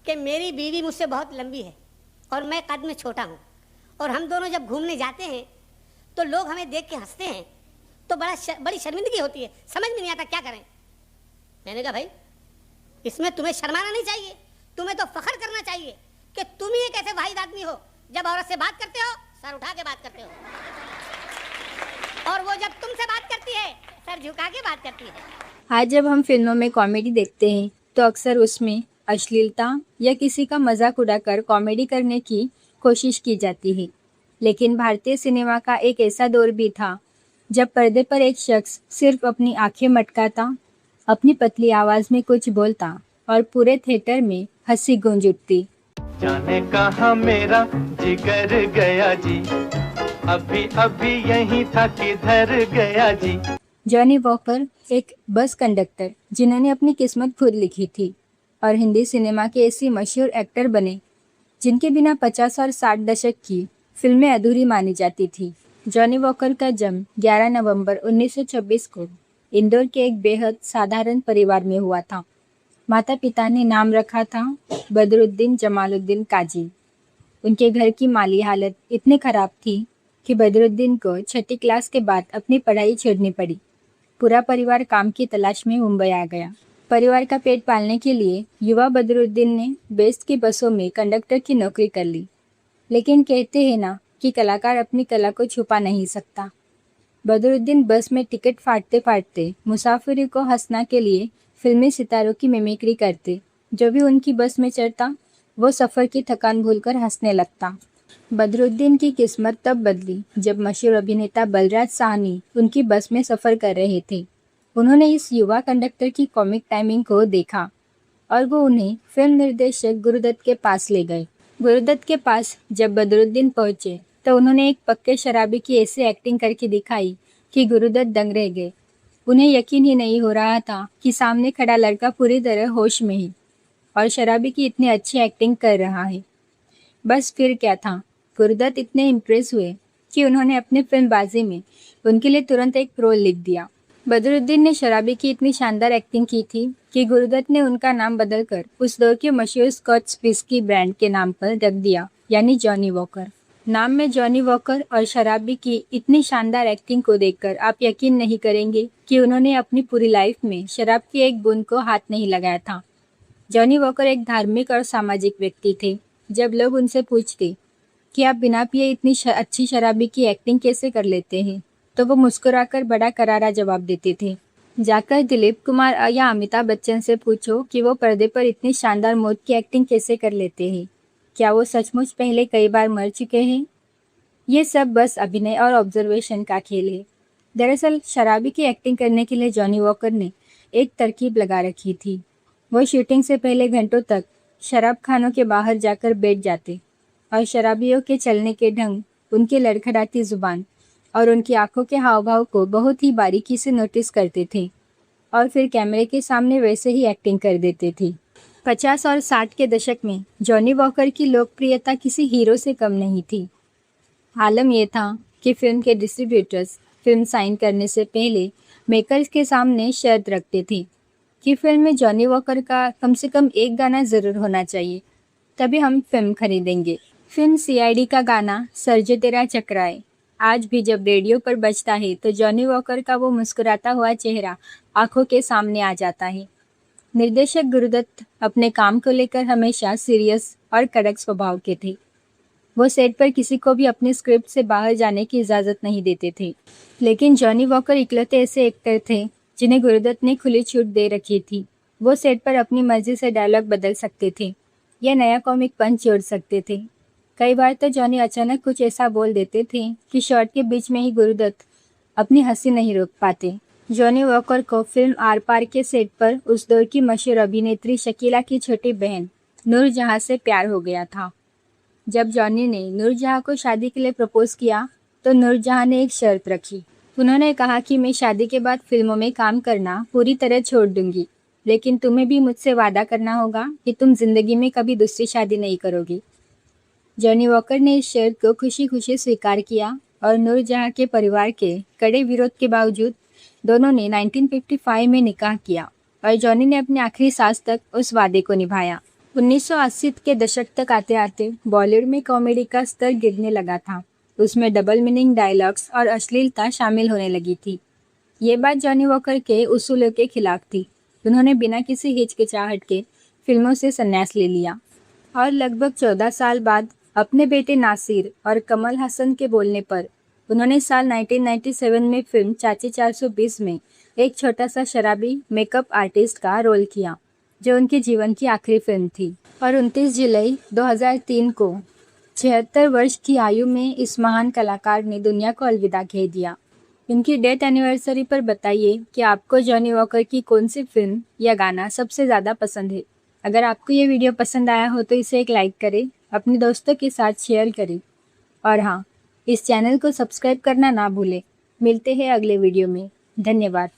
कि मेरी बीवी मुझसे बहुत लंबी है और मैं कद में छोटा हूँ, और हम दोनों जब घूमने जाते हैं तो लोग हमें देख के हंसते हैं, तो बड़ी शर्मिंदगी होती है, समझ में नहीं आता क्या करें। मैंने कहा भाई इसमें तुम्हें शर्माना नहीं चाहिए, तुम्हें तो फख्र करना चाहिए कि तुम ही एक ऐसे वाहिद आदमी हो जब औरत से बात करते हो सर उठा के बात करते हो, और वो जब तुमसे बात करती है सर झुका के बात करती है। आज जब हम फिल्मों में कॉमेडी देखते हैं तो अक्सर उसमें अश्लीलता या किसी का मजाक उड़ाकर कॉमेडी करने की कोशिश की जाती है। लेकिन भारतीय सिनेमा का एक ऐसा दौर भी था जब पर्दे पर एक शख्स सिर्फ अपनी आंखें मटकाता, अपनी पतली आवाज में कुछ बोलता और पूरे थिएटर में हंसी गूंज उठती। जाने कहाँ मेरा जिगर गया जी, अभी अभी यहीं था किधर गया जी। जॉनी वॉकर एक बस कंडक्टर जिन्होंने अपनी किस्मत खुद लिखी थी और हिंदी सिनेमा के ऐसे मशहूर एक्टर बने जिनके बिना 50 और 60 दशक की फिल्में अधूरी मानी जाती थी। जॉनी वॉकर का जन्म 11 नवंबर 1926 को इंदौर के एक बेहद साधारण परिवार में हुआ था। माता पिता ने नाम रखा था बदरुद्दीन जमालुद्दीन काजी। उनके घर की माली हालत इतनी खराब थी कि बदरुद्दीन को 6ठी क्लास के बाद अपनी पढ़ाई छोड़नी पड़ी। पूरा परिवार काम की तलाश में मुंबई आ गया। परिवार का पेट पालने के लिए युवा बदरुद्दीन ने बेस्ट की बसों में कंडक्टर की नौकरी कर ली। लेकिन कहते हैं ना कि कलाकार अपनी कला को छुपा नहीं सकता। बदरुद्दीन बस में टिकट फाड़ते फाड़ते मुसाफिरों को हंसना के लिए फिल्मी सितारों की मिमिक्री करते। जो भी उनकी बस में चढ़ता वो सफ़र की थकान भूलकर हंसने लगता। बदरुद्दीन की किस्मत तब बदली जब मशहूर अभिनेता बलराज साहनी उनकी बस में सफ़र कर रहे थे। उन्होंने इस युवा कंडक्टर की कॉमिक टाइमिंग को देखा और वो उन्हें फिल्म निर्देशक गुरुदत्त के पास ले गए। गुरुदत्त के पास जब बदरुद्दीन पहुंचे तो उन्होंने एक पक्के शराबी की ऐसी एक्टिंग करके दिखाई कि गुरुदत्त दंग रह गए। उन्हें यकीन ही नहीं हो रहा था कि सामने खड़ा लड़का पूरी तरह होश में है और शराबी की इतनी अच्छी एक्टिंग कर रहा है। बस फिर क्या था, गुरुदत्त इतने इम्प्रेस हुए कि उन्होंने अपनी फिल्मबाजी में उनके लिए तुरंत एक रोल लिख दिया। बदरुद्दीन ने शराबी की इतनी शानदार एक्टिंग की थी कि गुरुदत्त ने उनका नाम बदलकर उस दौर के मशहूर स्कॉच विस्की ब्रांड के नाम पर रख दिया, यानी जॉनी वॉकर। नाम में जॉनी वॉकर और शराबी की इतनी शानदार एक्टिंग को देखकर आप यकीन नहीं करेंगे कि उन्होंने अपनी पूरी लाइफ में शराब की एक बूंद को हाथ नहीं लगाया था। जॉनी वॉकर एक धार्मिक और सामाजिक व्यक्ति थे। जब लोग उनसे पूछते कि आप बिना पिए इतनी अच्छी शराबी की एक्टिंग कैसे कर लेते हैं, तो वो मुस्कुराकर बड़ा करारा जवाब देते थे। जाकर दिलीप कुमार या अमिताभ बच्चन से पूछो कि वो पर्दे पर इतनी शानदार मौत की एक्टिंग कैसे कर लेते हैं। क्या वो सचमुच पहले कई बार मर चुके हैं? ये सब बस अभिनय और ऑब्जर्वेशन का खेल है। दरअसल शराबी की एक्टिंग करने के लिए जॉनी वॉकर ने एक तरकीब लगा रखी थी। वो शूटिंग से पहले घंटों तक शराब खानों के बाहर जाकर बैठ जाते और शराबियों के चलने के ढंग, उनकी लड़खड़ाती जुबान और उनकी आंखों के हाव भाव को बहुत ही बारीकी से नोटिस करते थे और फिर कैमरे के सामने वैसे ही एक्टिंग कर देते थे। 50 और 60 के दशक में जॉनी वॉकर की लोकप्रियता किसी हीरो से कम नहीं थी। आलम यह था कि फिल्म के डिस्ट्रीब्यूटर्स फिल्म साइन करने से पहले मेकर्स के सामने शर्त रखते थे कि फिल्म में जॉनी वॉकर का कम से कम एक गाना ज़रूर होना चाहिए, तभी हम फिल्म खरीदेंगे। फिल्म सीआईडी का गाना सरजे तेरा चकराए आज भी जब रेडियो पर बजता है तो जॉनी वॉकर का वो मुस्कुराता हुआ चेहरा आंखों के सामने आ जाता है। निर्देशक गुरुदत्त अपने काम को लेकर हमेशा सीरियस और कड़क स्वभाव के थे। वो सेट पर किसी को भी अपनी स्क्रिप्ट से बाहर जाने की इजाज़त नहीं देते थे। लेकिन जॉनी वॉकर इकलौते ऐसे एक्टर थे जिन्हें गुरुदत्त ने खुली छूट दे रखी थी। वो सेट पर अपनी मर्जी से डायलॉग बदल सकते थे या नया कॉमिक पंच जोड़ सकते थे। कई बार तो जॉनी अचानक कुछ ऐसा बोल देते थे कि शॉट के बीच में ही गुरुदत्त अपनी हंसी नहीं रोक पाते। जॉनी वॉकर को फिल्म आर पार के सेट पर उस दौर की मशहूर अभिनेत्री शकीला की छोटी बहन नूरजहां से प्यार हो गया था। जब जॉनी ने नूरजहां को शादी के लिए प्रपोज किया तो नूरजहां ने एक शर्त रखी। उन्होंने कहा कि मैं शादी के बाद फिल्मों में काम करना पूरी तरह छोड़ दूंगी, लेकिन तुम्हें भी मुझसे वादा करना होगा कि तुम जिंदगी में कभी दूसरी शादी नहीं करोगी। जॉनी वॉकर ने इस शर्त को खुशी खुशी स्वीकार किया और नूरजहां के परिवार के कड़े विरोध के बावजूद दोनों ने 1955 में निकाह किया और जॉनी ने अपनी आखिरी सांस तक उस वादे को निभाया। 1980 के दशक तक आते आते बॉलीवुड में कॉमेडी का स्तर गिरने लगा था। उसमें डबल मीनिंग डायलॉग्स और अश्लीलता शामिल होने लगी थी। ये बात जॉनी वॉकर के उसूलों के खिलाफ थी। उन्होंने बिना किसी हिचकिचाहट के फिल्मों से संन्यास ले लिया और लगभग 14 साल बाद अपने बेटे नासिर और कमल हसन के बोलने पर उन्होंने साल 1997 में फिल्म चाची 420 में एक छोटा सा शराबी मेकअप आर्टिस्ट का रोल किया, जो उनके जीवन की आखिरी फिल्म थी। और 29 जुलाई 2003 को 76 वर्ष की आयु में इस महान कलाकार ने दुनिया को अलविदा कह दिया। इनकी डेथ एनिवर्सरी पर बताइए कि आपको जॉनी वॉकर की कौन सी फिल्म या गाना सबसे ज़्यादा पसंद है। अगर आपको ये वीडियो पसंद आया हो तो इसे एक लाइक करें, अपने दोस्तों के साथ शेयर करें और हाँ, इस चैनल को सब्सक्राइब करना ना भूलें। मिलते हैं अगले वीडियो में। धन्यवाद।